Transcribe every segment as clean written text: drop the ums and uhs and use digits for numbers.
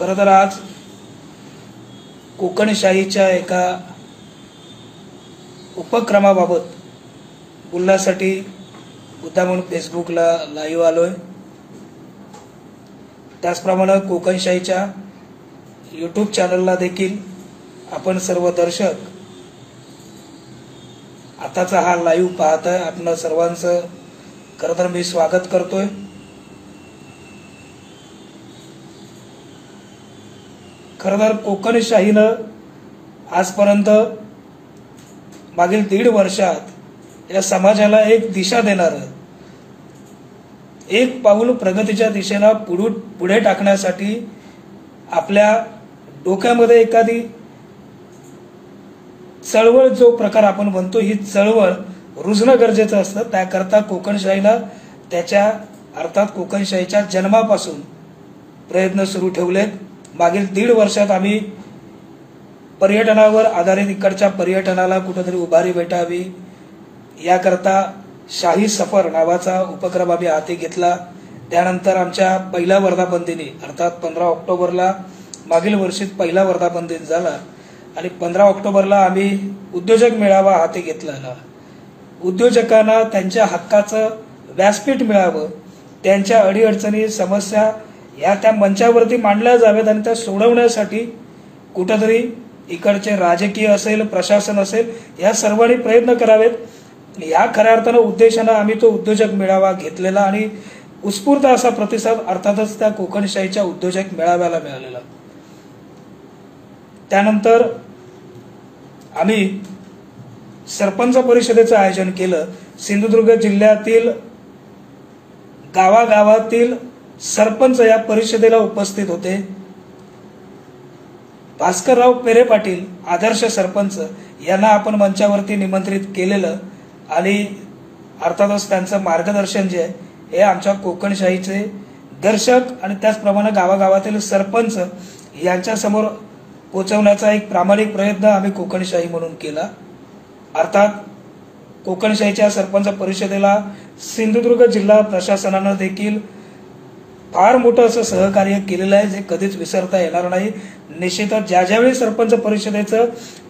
खरं तर आज कोकणशाहीच्या एका उपक्रमाबाबत बोलण्यासाठी मुद्दामून फेसबुकला लाईव्ह आलोय। त्याचप्रमाणे कोकणशाहीच्या यूट्यूब चॅनलला देखील आपण सर्व दर्शक आताचा हा लाईव्ह पाहताय। आपणा सर्वांचं खरं तर मी स्वागत करतोय। खरं तर कोकणशाहीनं आजपर्यंत मागील 1.5 वर्षात या समाजाला एक दिशा देणारं एक पाऊल प्रगतीच्या दिशेला पुढे टाकण्यासाठी आपल्या डोक्यामध्ये एखादी चळवळ जो प्रकार आपण म्हणतो ही चळवळ रुजणं गरजेचं असतं। त्याकरता कोकणशाहीला त्याच्या अर्थात कोकणशाहीच्या जन्मापासून प्रयत्न सुरू ठेवलेत। मागील 1.5 वर्षात आम्ही पर्यटनावर आधारित इकडच्या पर्यटनाला कुठेतरी उभारी भेटावी याकरता शाही सफर नावाचा उपक्रम आम्ही हाती घेतला। त्यानंतर आमच्या पहिल्या वर्धापन दिनी अर्थात 15 ऑक्टोबरला मागील वर्षी पहिला वर्धापन दिन झाला आणि 15 ऑक्टोबरला आम्ही उद्योजक मेळावा हाती घेतला। उद्योजकांना त्यांच्या हक्काचं व्यासपीठ मिळावं, त्यांच्या अडीअडचणी समस्या या त्या मंचावरती मांडल्या जावेत आणि त्या सोडवण्यासाठी कुठेतरी इकडचे राजकीय असेल प्रशासन असेल या सर्वांनी प्रयत्न करावेत। या खऱ्या अर्थानं उद्देशानं आम्ही तो उद्योजक मेळावा घेतलेला आणि उत्स्फूर्त असा प्रतिसाद अर्थातच त्या कोकणशाहीच्या उद्योजक मेळाव्याला मिळालेला। त्यानंतर आम्ही सरपंच परिषदेचं आयोजन केलं। सिंधुदुर्ग जिल्ह्यातील गावागावातील सरपंच या परिषदेला उपस्थित होते। भास्करराव पेरे पाटील आदर्श सरपंच यांना आपण मंचावरती निमंत्रित केलेलं आणि अर्थातच त्यांचं मार्गदर्शन जे आहे हे आमच्या कोकणशाहीचे दर्शक आणि त्याचप्रमाणे गावागावातील सरपंच यांच्या समोर पोहोचवण्याचा एक प्रामाणिक प्रयत्न आम्ही कोकणशाही म्हणून केला। अर्थात कोकणशाहीच्या सरपंच परिषदेला सिंधुदुर्ग जिल्हा प्रशासनानं देखील फार मोठं असं सहकार्य केलेलं आहे जे कधीच विसरता येणार नाही। निश्चितच ज्यावेळी सरपंच परिषदेचं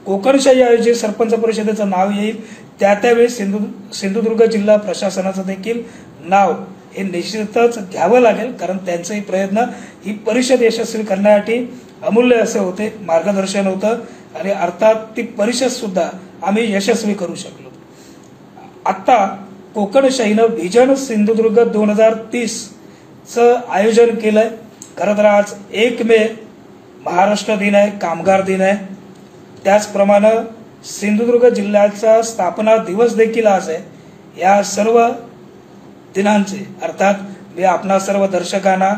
कोकणशाही आयोजित सरपंच परिषदेचं नाव येईल त्यावेळी सिंधुदुर्ग जिल्हा प्रशासनाचं देखील नाव हे निश्चितच घ्यावं लागेल, कारण त्यांचाही प्रयत्न ही परिषद यशस्वी करण्यासाठी अमूल्य असे होते, मार्गदर्शन होतं आणि अर्थात ती परिषद सुद्धा आम्ही यशस्वी करू शकलो। आता कोकणशाहीनं व्हिजन सिंधुदुर्ग 2030 चं आयोजन केलंय। खरं तर आज 1 मे महाराष्ट्र दिन आहे, कामगार दिन आहे। त्याचप्रमाणे सिंधुदुर्ग जिल्ह्याचा स्थापना दिवस देखील आज आहे। या सर्व दिनांचे अर्थात मी आपणा सर्व दर्शकांना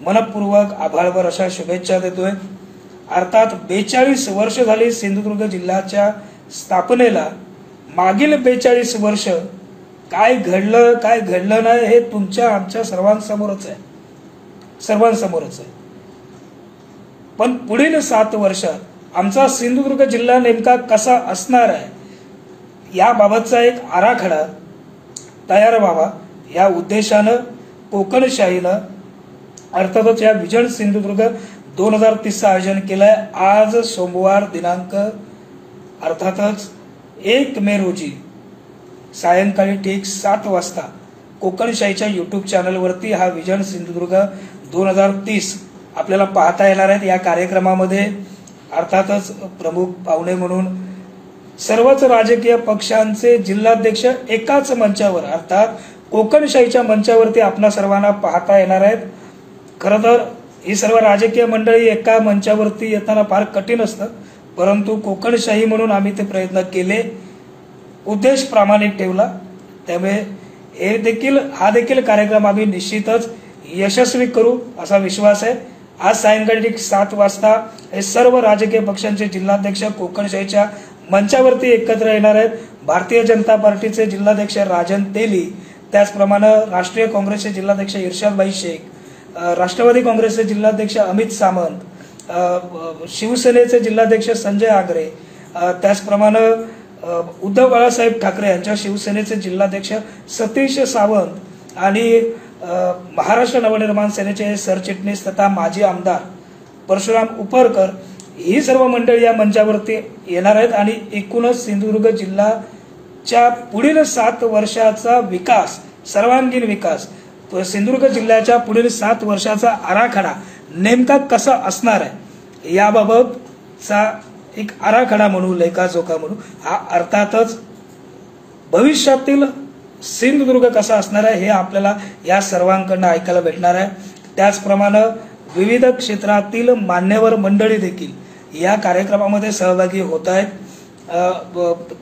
मनपूर्वक आभारभर अशा शुभेच्छा देतोय। अर्थात 42 वर्ष झाली सिंधुदुर्ग जिल्ह्याच्या स्थापनेला। मागील 42 वर्ष काय घडलं काय घडलं नाही हे तुमच्या आमच्या सर्वांसमोरच आहे। पण पुढील 7 वर्षात आमचा सिंधुदुर्ग जिल्हा नेमका कसा असणार आहे याबाबतचा एक आराखडा तयार व्हावा या उद्देशानं कोकणशाहीनं अर्थातच या व्हिजन सिंधुदुर्ग 2030 आयोजन केलंय। आज सोमवार दिनांक अर्थातच 1 मे रोजी सायंकाळी ठीक 7 वाजता कोकणशाहीच्या यूट्यूब चॅनलवरती हा व्हिजन सिंधुदुर्ग 2030 आपल्याला पाहता येणार आहेत। या कार्यक्रमामध्ये अर्थातच प्रमुख पाहुणे म्हणून सर्वच राजकीय पक्षांचे जिल्हाध्यक्ष एकाच मंचावर अर्थात कोकणशाहीच्या मंचावरती आपणा सर्वांना पाहता येणार आहेत। खरं तर ही सर्व राजकीय मंडळी एका मंचावरती येताना फार कठीण असतं, परंतु कोकणशाही म्हणून आम्ही ते प्रयत्न केले, उद्देश प्रामाणिक ठेवला। त्यामुळे हा देखील कार्यक्रम आम्ही निश्चितच यशस्वी करू असा विश्वास आहे। आज सायंकाळी 7 वाजता हे सर्व राजकीय पक्षांचे जिल्हाध्यक्ष कोकणशाहीच्या मंचावरती एकत्र येणार आहेत। भारतीय जनता पार्टीचे जिल्हाध्यक्ष राजन तेली, त्याचप्रमाणे राष्ट्रीय काँग्रेसचे जिल्हाध्यक्ष इर्शादभाई शेख, राष्ट्रवादी काँग्रेसचे जिल्हाध्यक्ष अमित सामंत, शिवसेनेचे जिल्हाध्यक्ष संजय आगरे, त्याचप्रमाणे उद्धव बाळासाहेब ठाकरे यांच्या शिवसेनेचे जिल्हाध्यक्ष सतीश सावंत आणि महाराष्ट्र नवनिर्माण सेनेचे सरचिटणीस तथा माजी आमदार परशुराम उपरकर ही सर्व मंडळी या मंचावरती येणार आहेत आणि एकूणच सिंधुदुर्ग जिल्ह्याच्या पुढील 7 वर्षाचा विकास, सर्वांगीण विकास, सिंधुदुर्ग जिल्ह्याच्या पुढील 7 वर्षाचा आराखडा नेमका कसा असणार आहे याबाबतचा एक आराखडा म्हणू, लेखाजोखा म्हणू, हा अर्थातच भविष्यातील सिंधुदुर्ग कसा असणार आहे हे आपल्याला या सर्वांकडून ऐकायला भेटणार आहे। त्याचप्रमाणे विविध क्षेत्रातील मान्यवर मंडळी देखील या कार्यक्रमामध्ये सहभागी होत आहेत।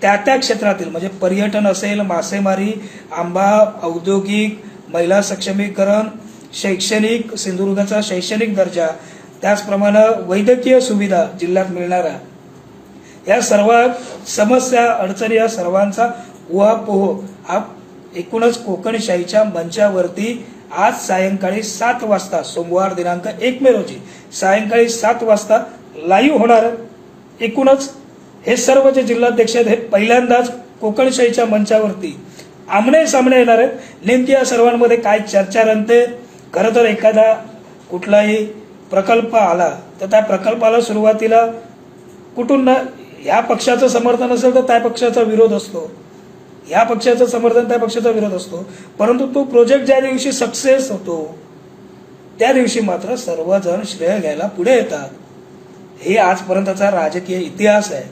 त्या क्षेत्रातील म्हणजे पर्यटन असेल, मासेमारी, आंबा, औद्योगिक, महिला सक्षमीकरण, शैक्षणिक, सिंधुदुर्गाचा शैक्षणिक दर्जा, त्याचप्रमाणे वैद्यकीय सुविधा जिल्ह्यात मिळणाऱ्या या सर्व समस्या, अडचणी, या सर्वांचा उहापोह हा एकूणच कोकणशाहीच्या मंचावरती आज सायंकाळी 7 वाजता, सोमवार दिनांक 1 मे रोजी सायंकाळी 7 वाजता लाईव्ह होणार आहे। एकूणच हे सर्व जे जिल्हाध्यक्ष आहेत हे पहिल्यांदाच कोकणशाहीच्या मंचावरती आमने सामने येणार आहेत। नेमकी या सर्वांमध्ये काय चर्चा रंगते? खरं तर एखादा कुठलाही प्रकल्प आला तर त्या प्रकल्पाला सुरुवातीला कुठून या पक्षाचं समर्थन असेल तर त्या पक्षाचा विरोध असतो, या पक्षाचं समर्थन त्या पक्षाचा विरोध असतो, परंतु तो प्रोजेक्ट ज्या दिवशी सक्सेस होतो त्या दिवशी मात्र सर्वजण श्रेय घ्यायला पुढे येतात। हे आजपर्यंतचा राजकीय इतिहास आहे,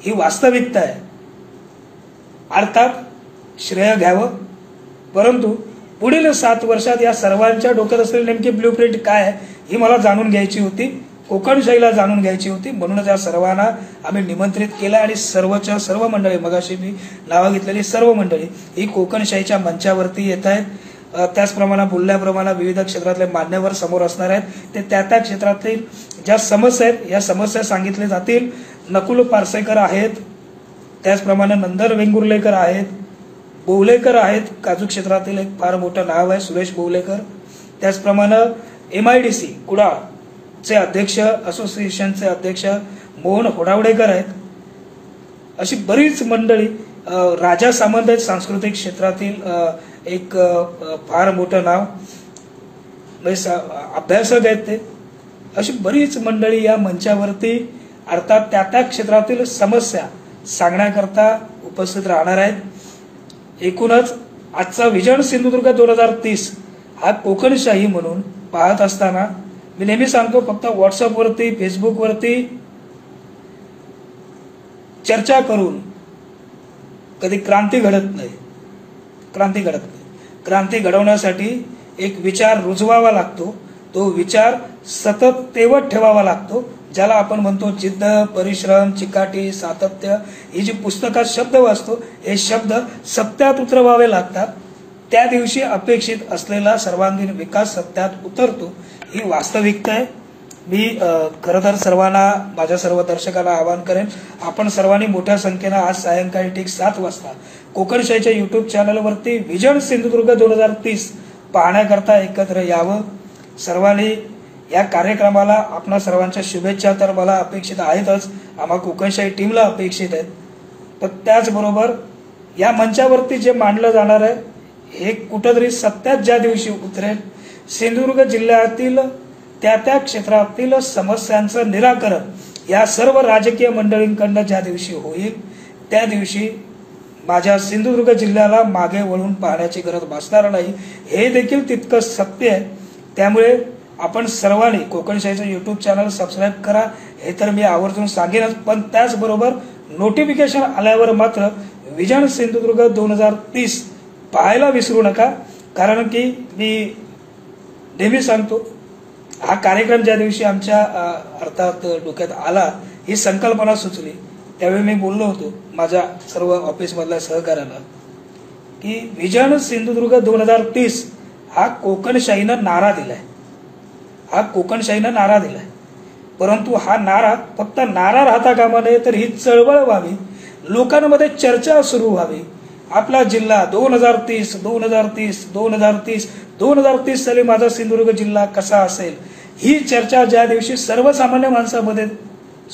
ही वास्तविकता आहे। अर्थात श्रेय घ्यावं, परंतु पुढील 7 वर्षात या सर्वांच्या डोक्यात असलेली नेमकी ब्ल्यूप्रिंट काय आहे ही मला जाणून घ्यायची होती, कोकणशाहीला जाणून घ्यायची होती। म्हणूनच या सर्वांना आम्ही निमंत्रित केलं आणि सर्वच्या सर्व मंडळी, मगाशी मी नावं घेतलेली सर्व मंडळी ही कोकणशाहीच्या मंचावरती येत आहेत। त्याचप्रमाणे बोलल्याप्रमाणे विविध क्षेत्रातले मान्यवर समोर असणार आहेत। ते त्या क्षेत्रातील ज्या समस्या आहेत या समस्या सांगितल्या जातील। नकुल पारसेकर आहेत, त्याचप्रमाणे नंदर वेंगुर्लेकर आहेत, बोवलेकर आहेत, काजू क्षेत्रातील एक फार मोठं नाव आहे सुरेश बोवलेकर, त्याचप्रमाणे MIDC कुडाळचे अध्यक्ष, असोसिएशनचे अध्यक्ष मोहन होडावडेकर आहेत। अशी बरीच मंडळी, राजा सामंत आहेत सांस्कृतिक क्षेत्रातील एक फार मोठं नाव, अभ्यासक आहेत ते। अशी बरीच मंडळी या मंचावरती अर्थात त्या क्षेत्रातील समस्या सांगण्याकरता उपस्थित राहणार आहेत। एकूणच आजचा विजन सिंधुदुर्ग 2030 हा कोकणशाही म्हणून पाहत असताना मी नेहमी सांगतो, फक्त व्हॉट्सअपवरती, फेसबुकवरती चर्चा करून कधी क्रांती घडत नाही। क्रांती घडवण्यासाठी एक विचार रुजवावा लागतो, तो विचार सतत तेवत ठेवावा लागतो, ज्याला आपण म्हणतो जिद्द, परिश्रम, चिकाटी, सातत्य। ही जी पुस्तकात शब्द वाचतो हे शब्द सत्यात उतरवावे लागतात, त्या दिवशी अपेक्षित असलेला सर्वांगीण विकास सत्यात उतरतो, ही वास्तविकता आहे। मी खरं तर सर्वांना, माझ्या सर्व दर्शकांना आवाहन करेन, आपण सर्वांनी मोठ्या संख्येनं आज सायंकाळी ठीक 7 वाजता कोकणशाहीच्या YouTube चॅनलवरती विजन सिंधुदुर्ग 2030 पाहण्याकरता एकत्र यावं। सर्वांनी या कार्यक्रमाला आपणा सर्वांच्या शुभेच्छा तर मला अपेक्षित आहेतच, आम्हा कोकणशाही टीमला अपेक्षित आहेत, पण त्याचबरोबर या मंचावरती जे मांडलं जाणार आहे हे कुठेतरी सत्यात ज्या दिवशी उतरेल, सिंधुदुर्ग जिल्ह्यातील त्या क्षेत्रातील समस्यांचं निराकरण या सर्व राजकीय मंडळींकडून ज्या दिवशी होईल त्या दिवशी माझ्या सिंधुदुर्ग जिल्ह्याला मागे वळून पाहण्याची गरज भासणार नाही, हे देखील तितकंच सत्य आहे। त्यामुळे आपण सर्वांनी कोकणशाहीचं YouTube चॅनल सबस्क्राईब करा, हे तर मी आवर्जून सांगेनच, पण त्याचबरोबर नोटिफिकेशन आल्यावर मात्र विजन सिंधुदुर्ग 2030 पाहायला विसरू नका। कारण की मी नेहमी सांगतो, हा कार्यक्रम ज्या दिवशी आमच्या अर्थात डोक्यात आला, ही संकल्पना सुचली, त्यावेळी मी बोललो होतो माझ्या सर्व ऑफिसमधल्या सहकार्याला की विजन सिंधुदुर्ग 2030 हा कोकणशाहीनं नारा दिलाय, परंतु हा नारा फक्त नारा राहता कामा नये, तर ही चळवळ व्हावी, लोकांमध्ये चर्चा सुरू व्हावी। आपला जिल्हा 2030 साली माझा सिंधुदुर्ग जिल्हा कसा असेल, ही चर्चा ज्या दिवशी सर्वसामान्य माणसामध्ये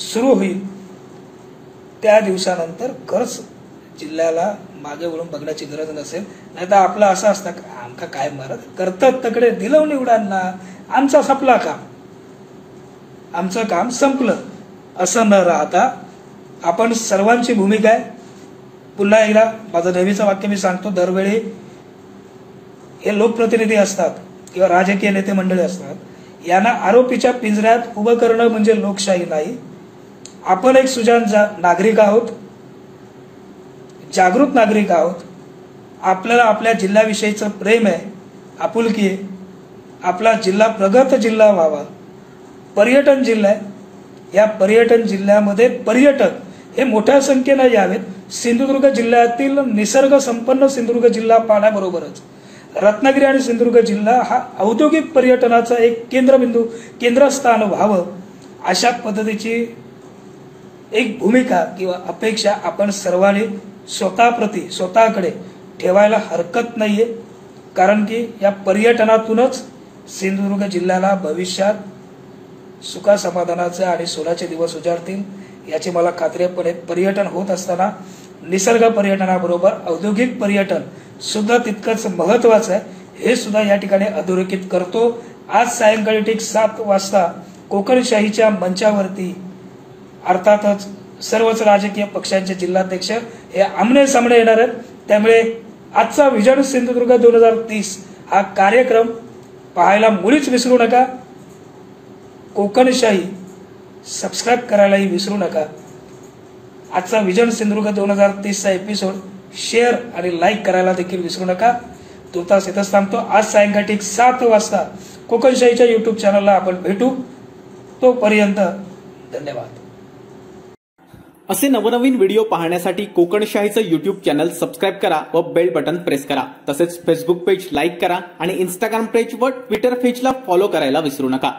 सुरू होईल त्या दिवसानंतर खरंच जिल्ह्याला मागे वळून बघण्याची गरज नसेल। नाही तर आपलं असं असतं, आमका काय मारत करतात तकडे दिलव निवडांना, आमचा सपला काम, आमचं काम संपलं असं न राहता आपण सर्वांची भूमिका आहे. पुन्हा एकदा माझं नेहमीचं वाक्य मी सांगतो, दरवेळी हे लोकप्रतिनिधी असतात किंवा राजकीय नेते मंडळी असतात, यांना आरोपीच्या पिंजऱ्यात उभं करणं म्हणजे लोकशाही नाही. आपण एक सुजाण नागरिक आहोत, जागृत नागरिक आहोत. आपल्याला आपल्या जिल्ह्याविषयीचं प्रेम आहे, आपुलकी आहे. आपला जिल्हा प्रगत जिल्हा व्हावा. पर्यटन जिल्हा आहे. या पर्यटन जिल्ह्यामध्ये पर्यटक हे मोठ्या संख्येनं यावेत. सिंधुदुर्ग जिल्ह्यातील निसर्ग संपन्न सिंधुदुर्ग जिल्हा पाहण्याबरोबरच रत्नागिरी आणि सिंधुदुर्ग जिल्हा हा औद्योगिक पर्यटनाचा एक केंद्रबिंदू, केंद्रस्थान व्हावं अशा पद्धतीची एक भूमिका किंवा अपेक्षा आपण सर्वांनी स्वतःकडे ठेवायला हरकत नाहीये. कारण की या पर्यटनातूनच सिंधुदुर्ग जिल्ह्याला भविष्यात सुखासमाधानाचे आणि सोलाचे दिवस उजाडतील याची मला खात्री आहे. पण पर्यटन होत असताना निसर्ग पर्यटनाबरोबर औद्योगिक पर्यटन सुद्धा तितकंच महत्वाचं आहे, हे सुद्धा या ठिकाणी अधोरेखित करतो. आज सायंकाळी ठीक 7 वाजता कोकणशाहीच्या मंचावरती अर्थातच सर्वच राजकीय पक्षांचे जिल्हाध्यक्ष हे आमने सामने येणार आहेत. त्यामुळे आजचा विजन सिंधुदुर्ग 2030 हा कार्यक्रम पाहायला मुळीच विसरू नका. कोकणशाही सबस्क्राईब करायलाही विसरू नका. आजचा विजन सिंधुदुर्ग 2030 चा एपिसोड शेअर आणि लाईक करायला देखील विसरू नका. तुर्तास इथंच थांबतो. आज सायंकाळी ठीक 7 वाजता कोकणशाहीच्या युट्यूब चॅनलला आपण भेटू. तोपर्यंत धन्यवाद. असे नवनवीन व्हिडिओ पाहण्यासाठी कोकणशाहीचं युट्यूब चॅनल सबस्क्राईब करा व बेल बटन प्रेस करा. तसेच फेसबुक पेज लाईक करा आणि इंस्टाग्राम पेज व ट्विटर पेजला फॉलो करायला विसरू नका.